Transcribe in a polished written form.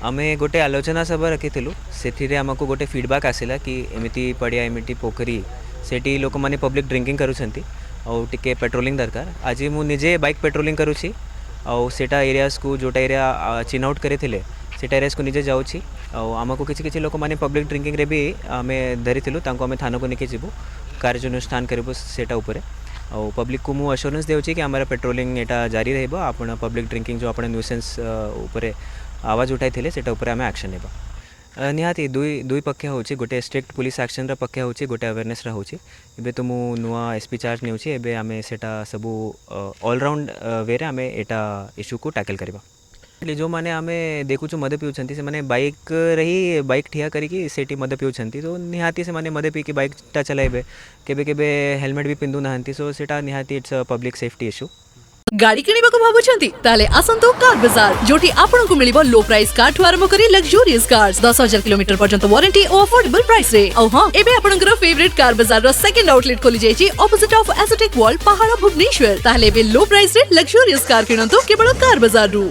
आमे गोटे आलोचना सभा रखी से आमको गोटे फीडबैक आसला कि एमती पड़िया एमती पोखरी सेठी लोक मैंने पब्लिक ड्रिंकिंग करुँच टे पेट्रोलिंग दरकार आज मुझे बाइक पेट्रोलिंग करुँची आटा एरियाज को जोटा एरिया चिन्ह आउट करते सेटा एरियाज को निजे जाऊँगी आमको किसी लोक मैंने पब्लिक ड्रिंकिंग रे भी आम धरीलु आम थाना को लेकिन जीवु कार्यानुष्ठान करूँ सेटा उपरे और पब्लिक को मुझे अश्योरेंस देउछि कि हमारा पेट्रोलिंग एटा जारी रहिबो आपण पब्लिक ड्रिंकिंग जो आपण न्यूसेंस उपरे आवाज उठाई थे सेटा उपरे आम एक्शन नेबा निहाती दुई पक्ष होची गोटे स्ट्रिक्ट पुलिस एक्शन पक्ष होची गोटे अवेयरनेस होची एबे तो मु नुआ एसपी चार्ज नेउछि एबे आमे सेटा सबु ऑलराउंड वे रे आमे एटा इश्यू को टैकल करबा जो माने आमे देखुछु मद पिउछंती से माने बाइक रही बाइक ठिया करिकी सेठी मद पिउछंती तो निहाती से माने मद पी की बाइक टा चलाइबे केबे केबे हेलमेट भी पिंदु नाहंती सो सेटा निहाती it's a public safety issue गाड़ी किनिबा को भाबुछंती ताले आसंतो कार बाजार जोटी आपनको मिलिबो लो प्राइस कार ठु आरंभ करी लग्जरियस कार्स 10,000 किलोमीटर पर्यंत वारंटी और अफोर्डेबल प्राइस रे औ हां एबे आपनकर फेवरेट कार बाजार रो सेकंड आउटलेट खोली जायछि ऑपोजिट ऑफ एसोटेक वॉल पहाड़ भुवनेश्वर ताले बे लो प्राइस रे लग्जरियस कार किनंतो केवल कार बाजार रु।